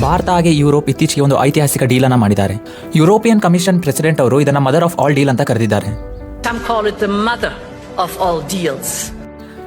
ಭಾರತ ಹಾಗೆ ಯುರೋಪ್ ಇತ್ತೀಚೆಗೆ ಒಂದು ಐತಿಹಾಸಿಕ ಡೀಲ್ ಅನ್ನ ಮಾಡಿದ್ದಾರೆ. ಯುರೋಪಿಯನ್ ಕಮಿಷನ್ ಪ್ರೆಸಿಡೆಂಟ್ ಅವರು ಇದನ್ನ ಮದರ್ ಆಫ್ ಆಲ್ ಡೀಲ್ ಅಂತ ಕರೆದಿದ್ದಾರೆ. Some call it the mother of all deals.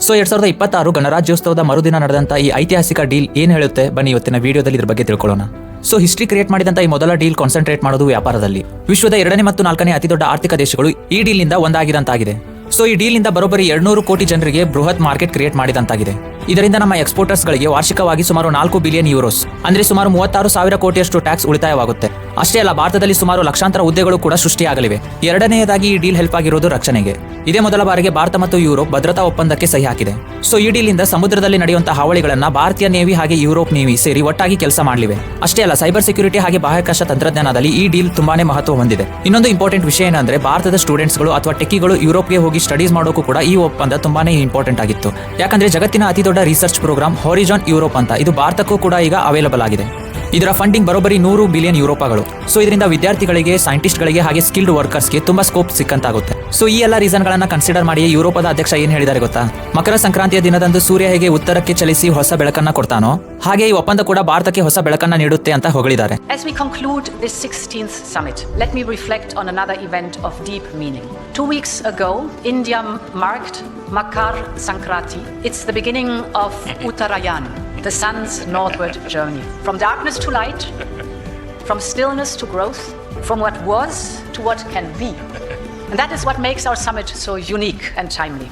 So 2026 ಗಣರಾಜ್ಯೋತ್ಸವದ ಮರುದಿನ ನಡೆದಂತ ಈ ಐತಿಹಾಸಿಕ ಡೀಲ್ ಏನ್ ಹೇಳುತ್ತೆ ಬನ್ನಿ ಇವತ್ತಿನ ವಿಡಿಯೋದಲ್ಲಿ ಇದ್ರ ಬಗ್ಗೆ ತಿಳ್ಕೊಳ್ಳೋಣ. ಸೊ ಹಿಸ್ಟ್ರಿ ಕ್ರಿಯೇಟ್ ಮಾಡಿದಂತ ಈ ಮೊದಲ ಡೀಲ್ ಕಾನ್ಸಂಟ್ರೇಟ್ ಮಾಡೋದು ವ್ಯಾಪಾರದಲ್ಲಿ. ವಿಶ್ವದ 2ನೇ ಮತ್ತು 4ನೇ ಅತಿ ದೊಡ್ಡ ಆರ್ಥಿಕ ದೇಶಗಳು ಈ ಡೀಲ್ ನಿಂದ ಒಂದಾಗಿದಂತಾಗಿದೆ. ಸೊ ಈ ಡೀಲ್ ನಿಂದ ಬರೋಬ್ಬರಿ 200 ಕೋಟಿ ಜನರಿಗೆ ಬೃಹತ್ ಮಾರ್ಕೆಟ್ ಕ್ರಿಯೇಟ್ ಮಾಡಿದಂತಾಗಿದೆ. ಇದರಿಂದ ನಮ್ಮ ಎಕ್ಸ್ಪೋರ್ಟರ್ಸ್ ಗಳಿಗೆ ವಾರ್ಷಿಕವಾಗಿ ಸುಮಾರು 4 ಬಿಲಿಯನ್ ಯೂರೋಸ್ ಅಂದ್ರೆ ಸುಮಾರು 36,000 ಕೋಟಿಯಷ್ಟು ಟ್ಯಾಕ್ಸ್ ಉಳಿತಾಯವಾಗುತ್ತೆ. ಅಷ್ಟೇ ಅಲ್ಲ, ಭಾರತದಲ್ಲಿ ಸುಮಾರು ಲಕ್ಷಾಂತರ ಹುದ್ದೆಗಳು ಕೂಡ ಸೃಷ್ಟಿಯಾಗಲಿವೆ. ಎರಡನೆಯದಾಗಿ ಈ ಡೀಲ್ ಹೆಲ್ಪ್ ಆಗಿರೋದು ರಕ್ಷಣೆಗೆ. ಇದೇ ಮೊದಲ ಬಾರಿಗೆ ಭಾರತ ಮತ್ತು ಯುರೋಪ್ ಭದ್ರತಾ ಒಪ್ಪಂದಕ್ಕೆ ಸಹಿ ಹಾಕಿದೆ. ಸೊ ಈ ಡೀಲ್ ಇಂದ ಸಮುದ್ರದಲ್ಲಿ ನಡೆಯುವಂತಹ ಹಾವಳಿಗಳನ್ನ ಭಾರತೀಯ ನೇವಿ ಹಾಗೆ ಯುರೋಪ್ ನೇವಿ ಸೇರಿ ಒಟ್ಟಾಗಿ ಕೆಲಸ ಮಾಡಲಿವೆ. ಅಷ್ಟೇ ಅಲ್ಲ, ಸೈಬರ್ ಸೆಕ್ಯೂರಿಟಿ ಹಾಗೆ ಬಾಹ್ಯಾಕಾಶ ತಂತ್ರಜ್ಞಾನದಲ್ಲಿ ಈ ಡೀಲ್ ತುಂಬಾನೇ ಮಹತ್ವ ಹೊಂದಿದೆ. ಇನ್ನೊಂದು ಇಂಪಾರ್ಟೆಂಟ್ ವಿಷಯ ಏನಂದ್ರೆ ಭಾರತದ ಸ್ಟೂಡೆಂಟ್ಸ್ಗಳು ಅಥವಾ ಟೆಕ್ಕಿಗಳು ಯುರೋಪ್ಗೆ ಹೋಗಿ ಸ್ಟಡೀಸ್ ಮಾಡೋಕ್ಕೂ ಕೂಡ ಈ ಒಪ್ಪಂದ ತುಂಬಾನೇ ಇಂಪಾರ್ಟೆಂಟ್ ಆಗಿತ್ತು. ಯಾಕಂದ್ರೆ ಜಗತ್ತಿನ ಅತಿ ದೊಡ್ಡ ರಿಸರ್ಚ್ ಪ್ರೋಗ್ರಾಮ್ ಹಾರಿಜಾನ್ ಯುರೋಪ್ ಅಂತ ಇದು ಭಾರತಕ್ಕೂ ಕೂಡ ಈಗ ಅವೈಲಬಲ್ ಆಗಿದೆ. ಇದರ ಫಂಡಿಂಗ್ ಬರೋಬ್ಬರಿ 100 ಬಿಲಿಯನ್ ಯುರೋಪಗಳು. ಸೊ ಇದರಿಂದ ವಿದ್ಯಾರ್ಥಿಗಳಿಗೆ, ಸೈಂಟಿಸ್ಟ್ಗಳಿಗೆ ಹಾಗೆ ಸ್ಕಿಲ್ಡ್ ವರ್ಕರ್ಸ್ಗೆ ತುಂಬಾ ಸ್ಕೋಪ್ ಸಿಕ್ಕಂತಾಗುತ್ತೆ. ಸೊ ಈ ಎಲ್ಲ ರೀಸನ್ ಗಳನ್ನ ಕನ್ಸಿಡರ್ ಮಾಡಿ ಯುರೋಪದ ಅಧ್ಯಕ್ಷ ಏನ್ ಹೇಳಿದ್ದಾರೆ ಗೊತ್ತಾ? ಮಕರ ಸಂಕ್ರಾಂತಿಯ ದಿನದಂದು ಸೂರ್ಯ ಹೇಗೆ ಉತ್ತರಕ್ಕೆ ಚಲಿಸಿ ಹೊಸ ಬೆಳಕನ್ನ ಕೊಡ್ತಾನೋ ಹಾಗೆ ಈ ಒಪ್ಪಂದ ಕೂಡ ಭಾರತಕ್ಕೆ ಹೊಸ ಬೆಳಕನ್ನ ನೀಡುತ್ತೆ ಅಂತ ಹೊಗಳಿದ್ದಾರೆ. As we conclude this 16th summit, let me reflect on another event of deep meaning. 2 weeks ago, India marked Makar Sankranti. It's the beginning of Uttarayan, the sun's northward journey. From darkness to light, from stillness to growth, from what was to what can be. And that is what makes our summit so unique and timely.